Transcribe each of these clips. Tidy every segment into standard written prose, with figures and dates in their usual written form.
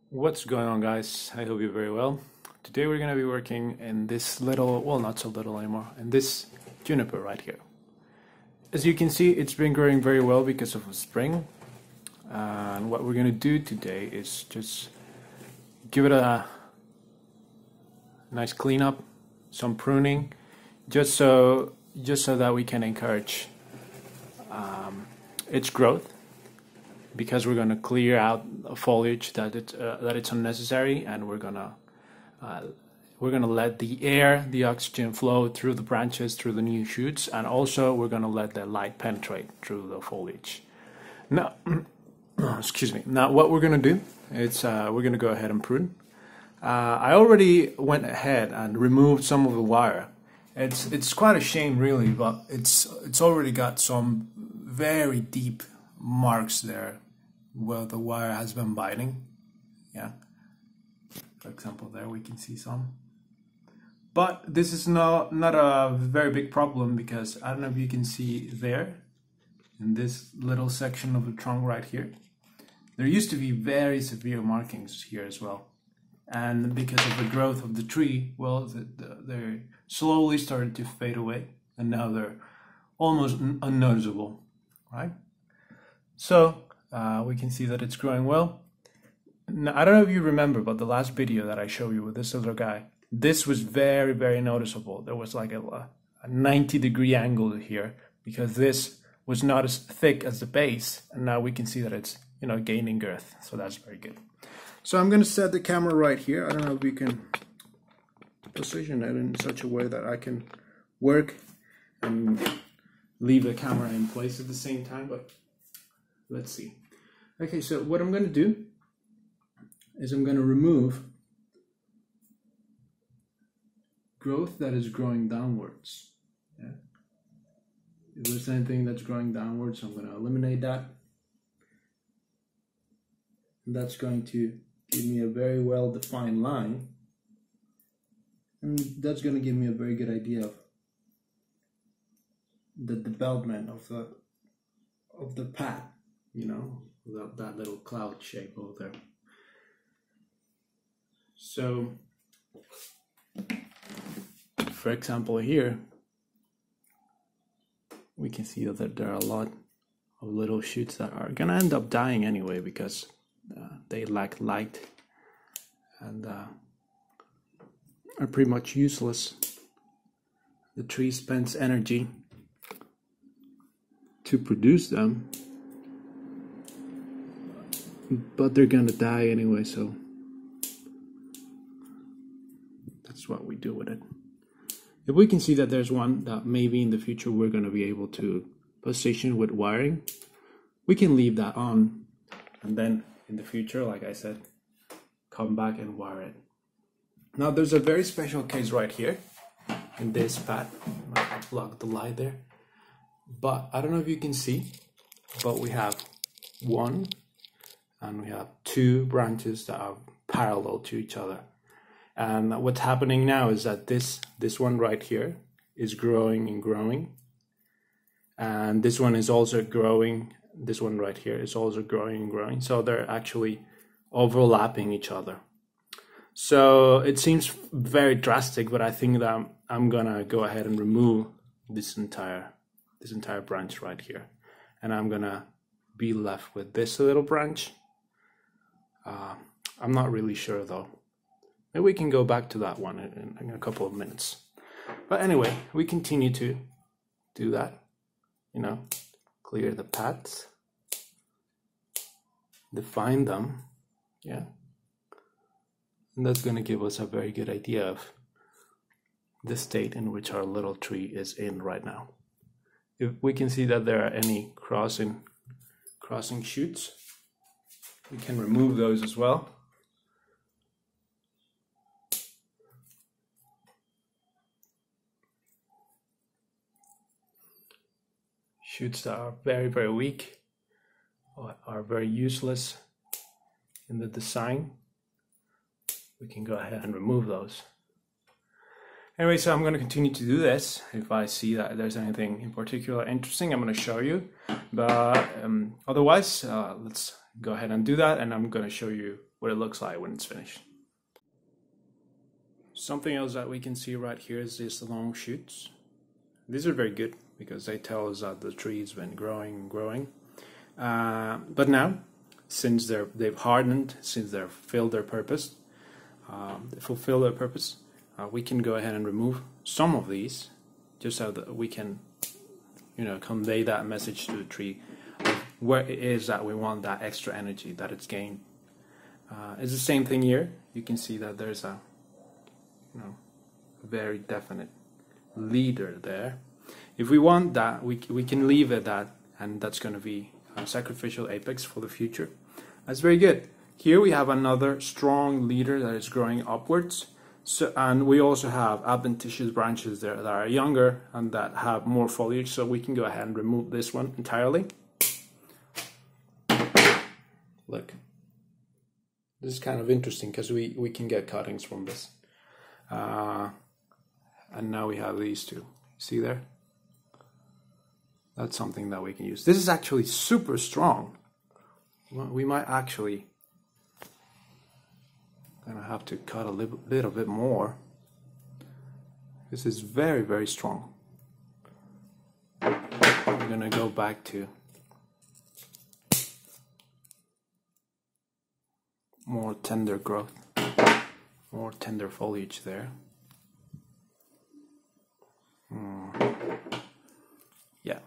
What's going on, guys? I hope you're very well. Today we're going to be working in this little, well, not so little anymore, in this juniper right here. As you can see, it's been growing very well because of the spring. And what we're going to do today is just give it a nice cleanup, some pruning, just so that we can encourage its growth. Because we're going to clear out foliage that it's unnecessary, and we're gonna let the air, the oxygen flow through the branches, through the new shoots, and also we're gonna let the light penetrate through the foliage. Now, excuse me. Now, what we're gonna do is we're gonna go ahead and prune. I already went ahead and removed some of the wire. It's quite a shame, really, but it's already got some very deep marks there where the wire has been biting. Yeah, for example, there we can see some, but this is not a very big problem, because I don't know if you can see there in this little section of the trunk right here, there used to be very severe markings here as well, and because of the growth of the tree, well, they're slowly started to fade away, and now they're almost unnoticeable, right? So we can see that it's growing well. Now, I don't know if you remember, but the last video that I showed you with this other guy, this was very, very noticeable. There was like a 90-degree angle here, because this was not as thick as the base, and now we can see that it's, you know, gaining girth. So that's very good. So I'm going to set the camera right here. I don't know if we can position it in such a way that I can work and leave the camera in place at the same time, but let's see. Okay, so what I'm going to do is I'm going to remove growth that is growing downwards. Yeah. If there's anything that's growing downwards, I'm going to eliminate that. And that's going to give me a very well-defined line. And that's going to give me a very good idea of the development of the path. You know, that little cloud shape over there. So, for example, here we can see that there are a lot of little shoots that are gonna end up dying anyway, because they lack light and are pretty much useless. The tree spends energy to produce them, but they're gonna die anyway, so that's what we do with it. If we can see that there's one that maybe in the future we're gonna be able to position with wiring, we can leave that on, and then in the future, like I said, come back and wire it. Now there's a very special case right here in this pad. I'll block the light there, but I don't know if you can see, but we have one and we have two branches that are parallel to each other. And what's happening now is that this one right here is growing and growing, and this one is also growing. This one right here is also growing and growing. So they're actually overlapping each other. So it seems very drastic, but I think that I'm gonna go ahead and remove this entire branch right here, and I'm gonna be left with this little branch. I'm not really sure though. Maybe we can go back to that one in a couple of minutes. But anyway, we continue to do that. You know, clear the paths, define them, yeah. And that's going to give us a very good idea of the state in which our little tree is in right now. If we can see that there are any crossing shoots, we can remove those as well. Shoots that are very, very weak or are very useless in the design, we can go ahead and remove those. Anyway, so I'm going to continue to do this. If I see that there's anything in particular interesting, I'm going to show you. But otherwise, let's go ahead and do that, and I'm going to show you what it looks like when it's finished. Something else that we can see right here is these long shoots. These are very good because they tell us that the tree's been growing and growing. But now, since they've hardened, since they've fulfilled their purpose, we can go ahead and remove some of these, just so that we can, convey that message to the tree of where it is that we want that extra energy that it's gained. It's the same thing here. You can see that there's a very definite leader there. If we want that, we can leave it that, and that's going to be a sacrificial apex for the future. That's very good. Here we have another strong leader that is growing upwards. So, and we also have adventitious branches there that are younger and that have more foliage, so we can go ahead and remove this one entirely. Look, this is kind of interesting because we can get cuttings from this. And now we have these two. See there? That's something that we can use. This is actually super strong. Well, we might actually gonna have to cut a little bit more. This is very, very strong. I'm gonna go back to more tender growth, more tender foliage there. Yeah,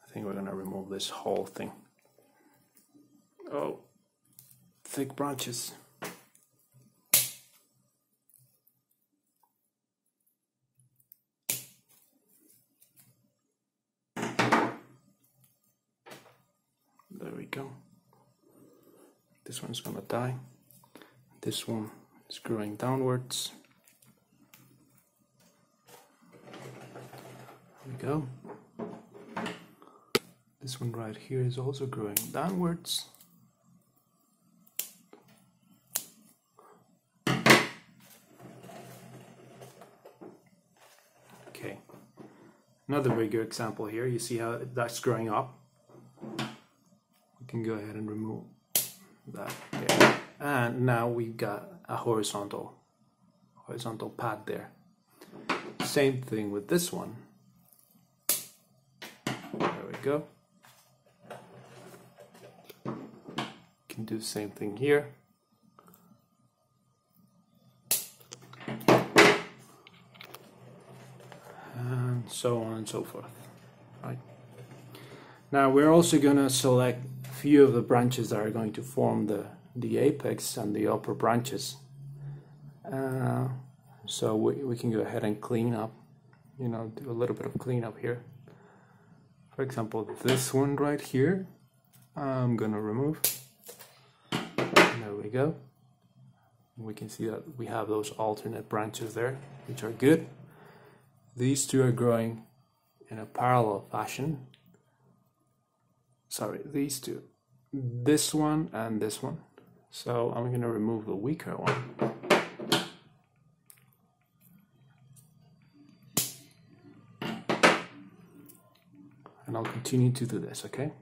I think we're gonna remove this whole thing. Oh, thick branches. There we go. This one's gonna die. This one is growing downwards. There we go. This one right here is also growing downwards. Okay. Another very good example here. You see how that's growing up. We can go ahead and remove that there. And now we've got a horizontal pad there. Same thing with this one. There we go. Can do the same thing here. And so on and so forth. Right. Now we're also going to select a few of the branches that are going to form the apex and the upper branches. So we can go ahead and clean up, do a little bit of cleanup here. For example, this one right here, I'm gonna remove. There we go. We can see that we have those alternate branches there, which are good. These two are growing in a parallel fashion. Sorry, these two. This one and this one. So I'm gonna remove the weaker one. And I'll continue to do this, okay?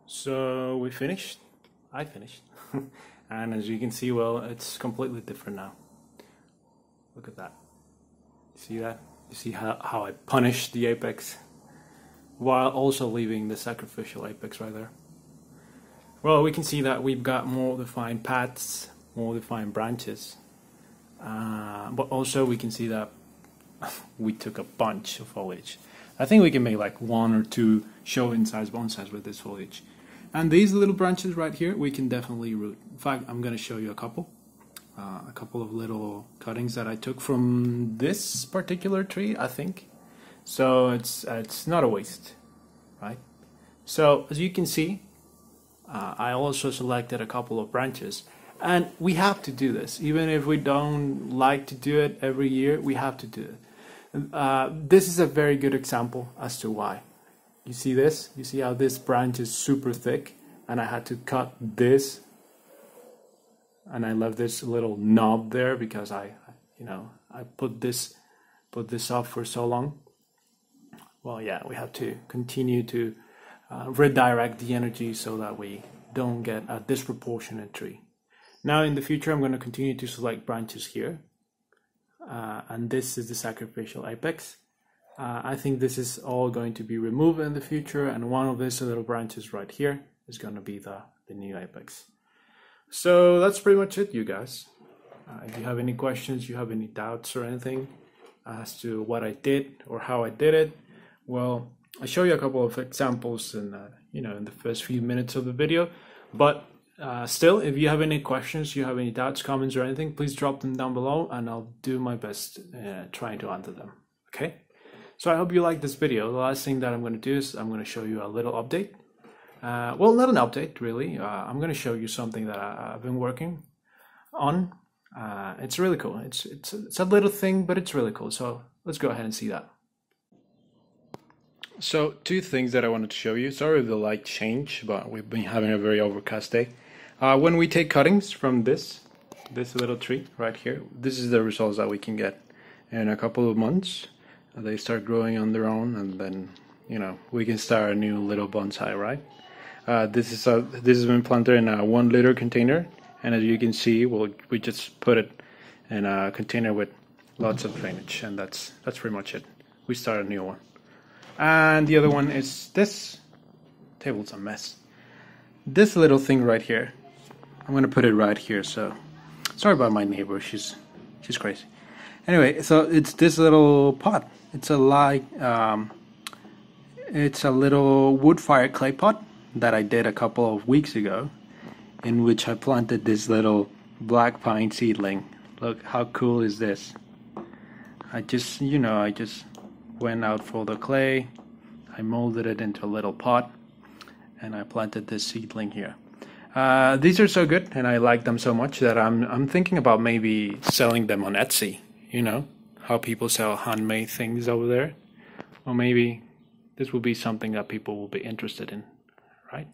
So we finished. I finished. And as you can see, well, it's completely different now. Look at that. You see that? You see how I punished the apex while also leaving the sacrificial apex right there. Well, we can see that we've got more defined paths, more defined branches. But also we can see that we took a bunch of foliage. I think we can make like 1 or 2 show-in-size bonsais with this foliage. And these little branches right here, we can definitely root. In fact, I'm going to show you a couple of little cuttings that I took from this particular tree, I think. So it's not a waste, right? So as you can see, I also selected a couple of branches. And we have to do this. Even if we don't like to do it every year, we have to do it. This is a very good example as to why. You see this? You see how this branch is super thick, and I had to cut this, and I left this little knob there because I put this off for so long. Well, yeah, we have to continue to redirect the energy so that we don't get a disproportionate tree. Now in the future, I'm going to continue to select branches here. And this is the sacrificial apex. I think this is all going to be removed in the future, and one of these little branches right here is going to be the new apex. So that's pretty much it, you guys. If you have any questions, you have any doubts or anything as to what I did or how I did it, well, I show you a couple of examples in in the first few minutes of the video. But still, if you have any questions, you have any doubts, comments, or anything, please drop them down below, and I'll do my best trying to answer them. Okay. So I hope you like this video. The last thing that I'm going to do is I'm going to show you a little update. Well, not an update, really. I'm going to show you something that I've been working on. It's really cool. It's a little thing, but it's really cool. So let's go ahead and see that. So two things that I wanted to show you. Sorry if the light changed, but we've been having a very overcast day. When we take cuttings from this little tree right here, this is the results that we can get in a couple of months. They start growing on their own, and then we can start a new little bonsai, right? This has been planted in a 1 liter container, and as you can see, we just put it in a container with lots of drainage, and that's pretty much it. We start a new one. And the other one is this. Table's a mess. This little thing right here. I'm gonna put it right here. So sorry about my neighbor. She's crazy. Anyway, so it's this little pot. It's a little wood fire clay pot that I did a couple of weeks ago, in which I planted this little black pine seedling. Look, how cool is this? I just went out for the clay, I molded it into a little pot, and I planted this seedling here. These are so good, and I like them so much that I'm thinking about maybe selling them on Etsy. How people sell handmade things over there. Or maybe this will be something that people will be interested in, right?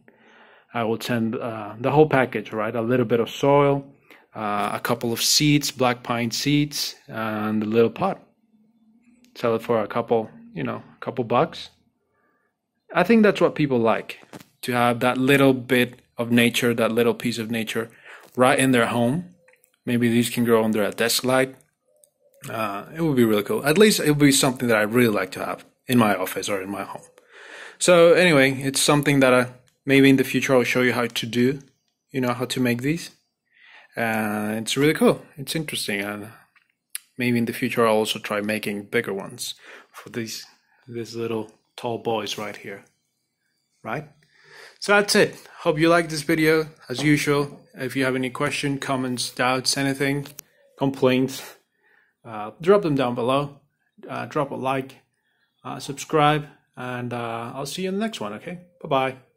I will send the whole package, right? A little bit of soil, a couple of seeds, black pine seeds, and a little pot. Sell it for a couple bucks. I think that's what people like, to have that little bit of nature, that little piece of nature right in their home. Maybe these can grow under a desk light. It would be really cool. At least it would be something that I really like to have in my office or in my home. So anyway, it's something that maybe in the future I'll show you how to do, how to make these. It's really cool. It's interesting, and maybe in the future I'll also try making bigger ones for these little tall boys right here, right? So that's it. Hope you like this video. As usual, if you have any questions, comments, doubts, anything, complaints, drop them down below. Drop a like, subscribe, and I'll see you in the next one. Okay, bye bye.